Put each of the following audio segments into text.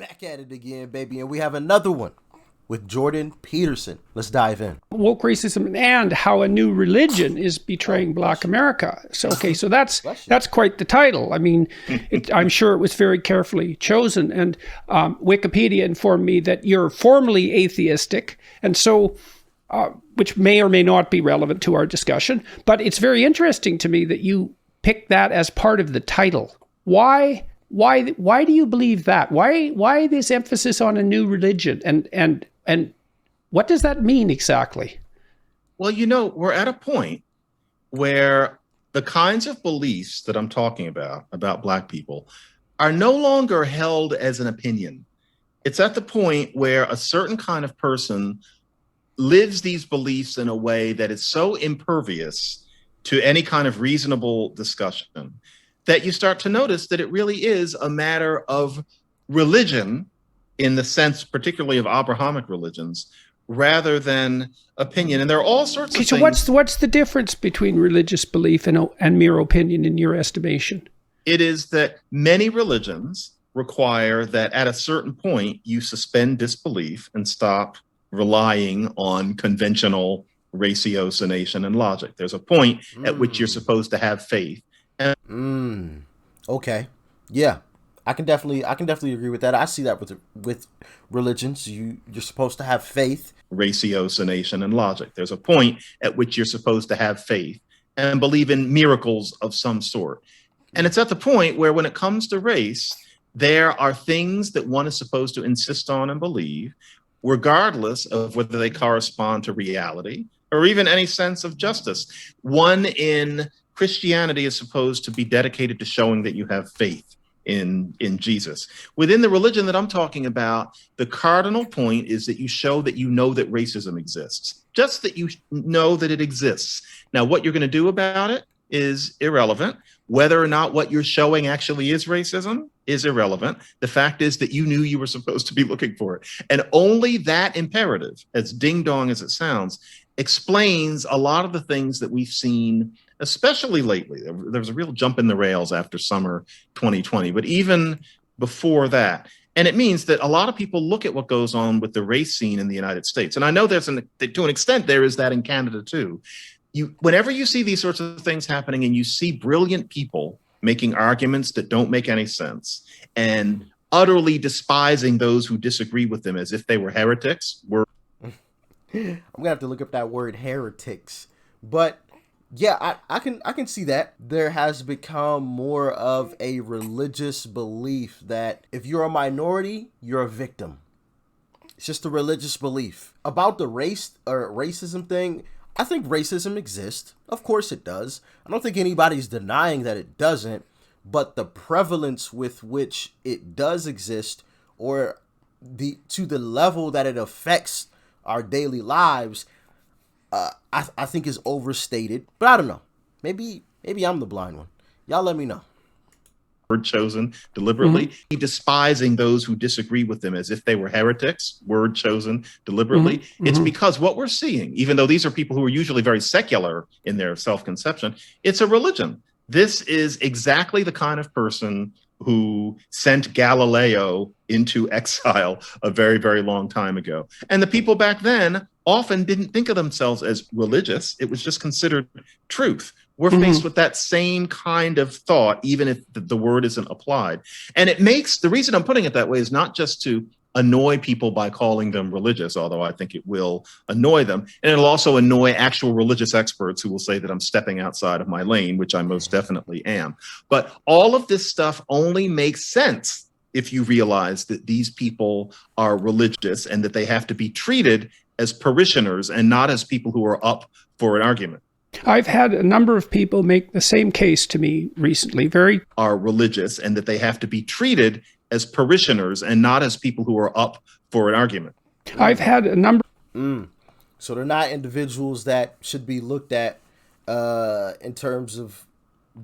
Back at it again, baby, and we have another one with Jordan Peterson. Let's dive in. Woke racism and how a new religion is betraying Black America. So that's quite the title. I mean, I'm sure it was very carefully chosen. And Wikipedia informed me that you're formally atheistic, and so which may or may not be relevant to our discussion. But it's very interesting to me that you picked that as part of the title. Why? Why do you believe that? Why this emphasis on a new religion? And what does that mean exactly? Well, we're at a point where the kinds of beliefs that I'm talking about Black people, are no longer held as an opinion. It's at the point where a certain kind of person lives these beliefs in a way that is so impervious to any kind of reasonable discussion that you start to notice that it really is a matter of religion in the sense, particularly of Abrahamic religions, rather than opinion. And there are all sorts of things. So what's the difference between religious belief and mere opinion in your estimation? It is that many religions require that at a certain point you suspend disbelief and stop relying on conventional ratiocination and logic. There's a point at which you're supposed to have faith. Okay. Yeah. I can definitely agree with that. I see that with religions. You're supposed to have faith. Ratiocination and logic. There's a point at which you're supposed to have faith and believe in miracles of some sort. And it's at the point where when it comes to race, there are things that one is supposed to insist on and believe, regardless of whether they correspond to reality or even any sense of justice. One in Christianity is supposed to be dedicated to showing that you have faith in Jesus. Within the religion that I'm talking about, the cardinal point is that you show that you know that racism exists, just that you know that it exists. Now, what you're going to do about it is irrelevant. Whether or not what you're showing actually is racism is irrelevant. The fact is that you knew you were supposed to be looking for it. And only that imperative, as ding dong as it sounds, explains a lot of the things that we've seen, especially lately. There was a real jump in the rails after summer 2020, but even before that. And it means that a lot of people look at what goes on with the race scene in the United States. And I know to an extent, there is that in Canada too. Whenever you see these sorts of things happening and you see brilliant people making arguments that don't make any sense and utterly despising those who disagree with them as if they were heretics. I'm gonna have to look up that word heretics. But yeah, I can see that. There has become more of a religious belief that if you're a minority, you're a victim. It's just a religious belief. About the race or racism thing, I think racism exists. Of course it does. I don't think anybody's denying that it doesn't, but the prevalence with which it does exist, or to the level that it affects our daily lives, I think is overstated. But I don't know. Maybe I'm the blind one. Y'all let me know. Word chosen deliberately. Despising those who disagree with them as if they were heretics. Word chosen deliberately. It's because what we're seeing, even though these are people who are usually very secular in their self-conception, it's a religion. This is exactly the kind of person who sent Galileo into exile a very, very long time ago. And the people back then often didn't think of themselves as religious. It was just considered truth. We're faced with that same kind of thought, even if the word isn't applied. And the reason I'm putting it that way is not just to annoy people by calling them religious, although I think it will annoy them. And it'll also annoy actual religious experts who will say that I'm stepping outside of my lane, which I most definitely am. But all of this stuff only makes sense if you realize that these people are religious and that they have to be treated as parishioners and not as people who are up for an argument. I've had a number of people make the same case to me recently. Are religious and that they have to be treated as parishioners and not as people who are up for an argument. I've had a number. So they're not individuals that should be looked at in terms of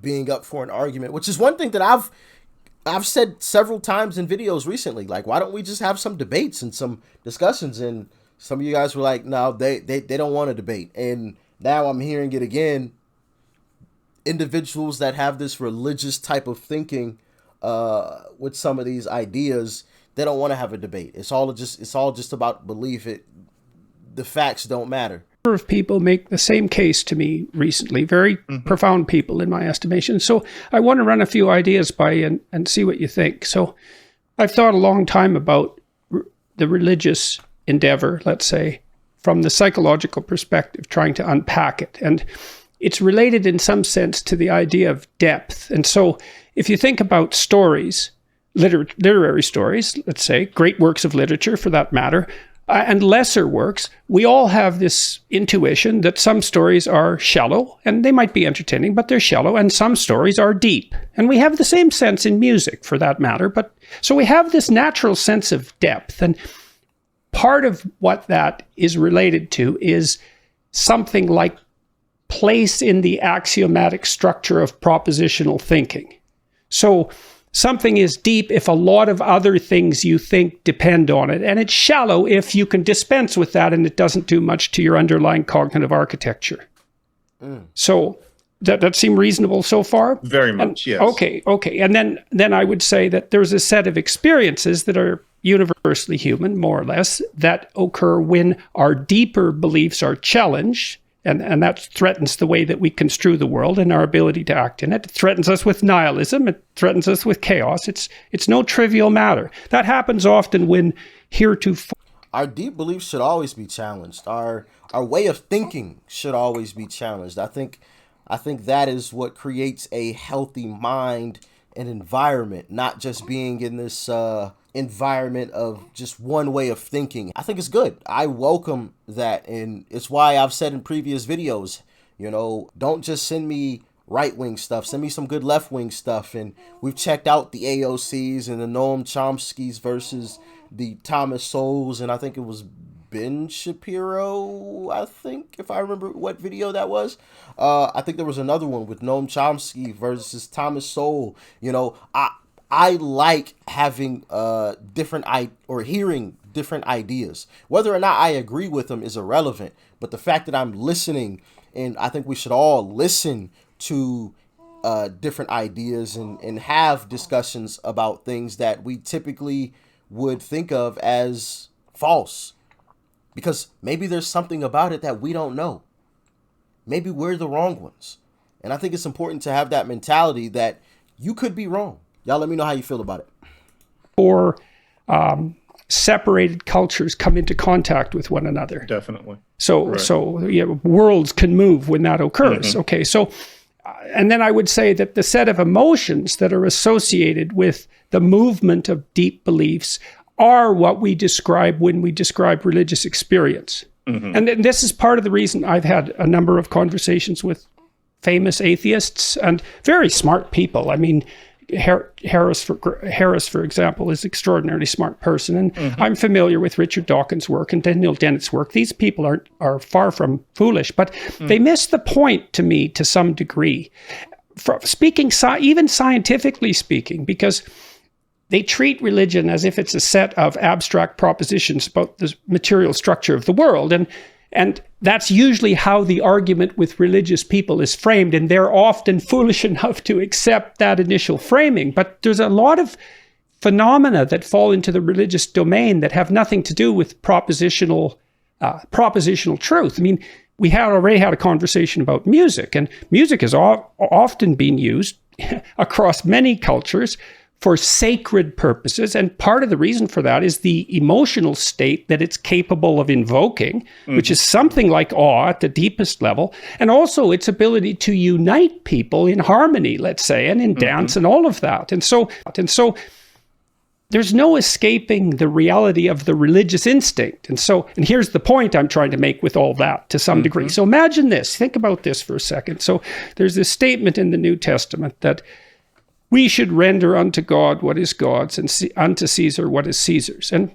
being up for an argument, which is one thing that I've said several times in videos recently. Like, why don't we just have some debates and some discussions? And some of you guys were like, no, they don't want to debate. And now I'm hearing it again. Individuals that have this religious type of thinking with some of these ideas, they don't want to have a debate. It's all just about belief. The facts don't matter. A number of people make the same case to me recently, very profound people in my estimation. So I want to run a few ideas by you and see what you think. So I've thought a long time about the religious endeavor, let's say, from the psychological perspective, trying to unpack it. And it's related in some sense to the idea of depth. And so if you think about stories, literary stories, let's say, great works of literature for that matter, and lesser works, we all have this intuition that some stories are shallow, and they might be entertaining, but they're shallow, and some stories are deep. And we have the same sense in music, for that matter. But so we have this natural sense of depth, and part of what that is related to is something like place in the axiomatic structure of propositional thinking. So something is deep if a lot of other things you think depend on it, and it's shallow if you can dispense with that and it doesn't do much to your underlying cognitive architecture. So that seem reasonable so far? Very much, yes. Okay. And then I would say that there's a set of experiences that are universally human, more or less, that occur when our deeper beliefs are challenged. And that threatens the way that we construe the world and our ability to act in it. It threatens us with nihilism. It threatens us with chaos. It's no trivial matter. That happens often when heretofore. Our deep beliefs should always be challenged. Our way of thinking should always be challenged. I think that is what creates a healthy mind and environment, not just being in this environment of just one way of thinking. I think it's good. I welcome that, and it's why I've said in previous videos, don't just send me right-wing stuff, send me some good left-wing stuff. And we've checked out the AOCs and the Noam Chomsky's versus the Thomas Sowell's, and I think it was Ben Shapiro, I think, if I remember what video that was. I think there was another one with Noam Chomsky versus Thomas Sowell. I like having hearing different ideas. Whether or not I agree with them is irrelevant, but the fact that I'm listening, and I think we should all listen to different ideas and have discussions about things that we typically would think of as false. Because maybe there's something about it that we don't know. Maybe we're the wrong ones. And I think it's important to have that mentality that you could be wrong. Y'all let me know how you feel about it. Or separated cultures come into contact with one another. Definitely. So worlds can move when that occurs. Okay, so, and then I would say that the set of emotions that are associated with the movement of deep beliefs are what we describe when we describe religious experience. And this is part of the reason I've had a number of conversations with famous atheists and very smart people. I mean, Harris, for example, is an extraordinarily smart person, and I'm familiar with Richard Dawkins' work and Daniel Dennett's work. These people are far from foolish, but they miss the point to me to some degree. Even scientifically speaking, because they treat religion as if it's a set of abstract propositions about the material structure of the world, and that's usually how the argument with religious people is framed, and they're often foolish enough to accept that initial framing. But there's a lot of phenomena that fall into the religious domain that have nothing to do with propositional truth. I mean, we had already had a conversation about music, and music has often been used across many cultures for sacred purposes. And part of the reason for that is the emotional state that it's capable of invoking, which is something like awe at the deepest level. And also its ability to unite people in harmony, let's say, and in dance and all of that. And so there's no escaping the reality of the religious instinct. And here's the point I'm trying to make with all that to some degree. So imagine this, think about this for a second. So there's this statement in the New Testament that we should render unto God what is God's and unto Caesar what is Caesar's. And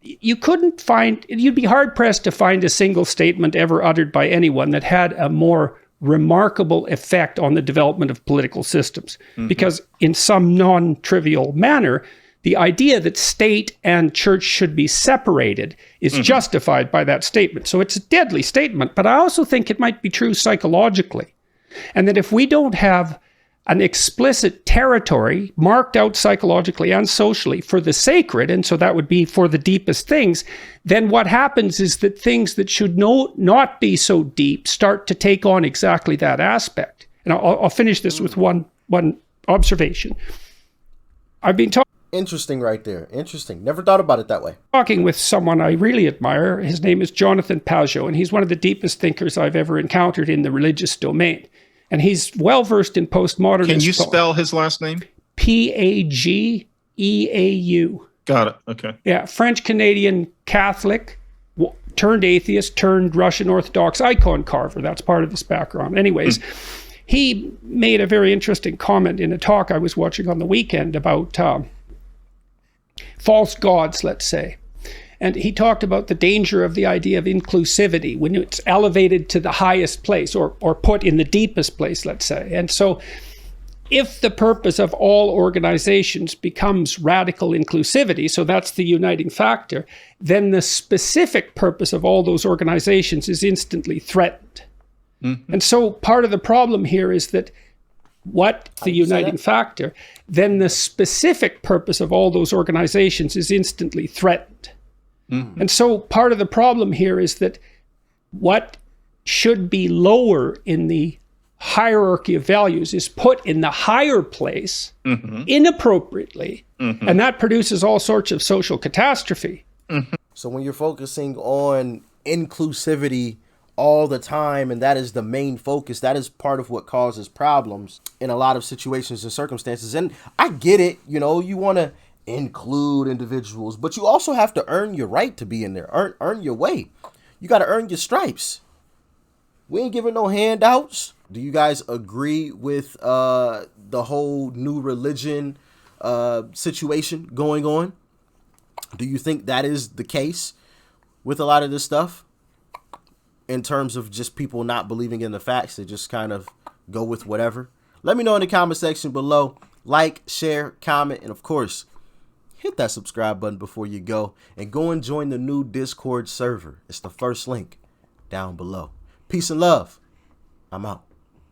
you'd be hard pressed to find a single statement ever uttered by anyone that had a more remarkable effect on the development of political systems. Because in some non-trivial manner, the idea that state and church should be separated is justified by that statement. So it's a deadly statement, but I also think it might be true psychologically. And that if we don't have an explicit territory marked out psychologically and socially for the sacred, and so that would be for the deepest things, then what happens is that things that should not be so deep start to take on exactly that aspect. And I'll finish this with one observation. I've been Interesting right there. Interesting. Never thought about it that way. talking with someone I really admire. His name is Jonathan Pajot, and he's one of the deepest thinkers I've ever encountered in the religious domain. And he's well-versed in postmodernist Can you thought. spell his last name? Pageau. Got it. Okay. Yeah, French-Canadian Catholic, turned atheist, turned Russian Orthodox icon carver. That's part of his background. Anyways, he made a very interesting comment in a talk I was watching on the weekend about false gods, let's say. And he talked about the danger of the idea of inclusivity when it's elevated to the highest place or put in the deepest place, let's say. And so if the purpose of all organizations becomes radical inclusivity, so that's the uniting factor, then the specific purpose of all those organizations is instantly threatened. Mm-hmm. And so part of the problem here is that what the uniting factor, then the specific purpose of all those organizations is instantly threatened. Mm-hmm. And so part of the problem here is that what should be lower in the hierarchy of values is put in the higher place inappropriately, and that produces all sorts of social catastrophe. So when you're focusing on inclusivity all the time, and that is the main focus, that is part of what causes problems in a lot of situations and circumstances. And I get it, you want to include individuals, but you also have to earn your right to be in there, earn your way. You got to earn your stripes. We ain't giving no handouts. Do you guys agree with the whole new religion situation going on? Do you think that is the case with a lot of this stuff in terms of just people not believing in the facts? They just kind of go with whatever. Let me know in the comment section below. Like, share, comment, and of course, hit that subscribe button before you go and go and join the new Discord server. It's the first link down below. Peace and love. I'm out.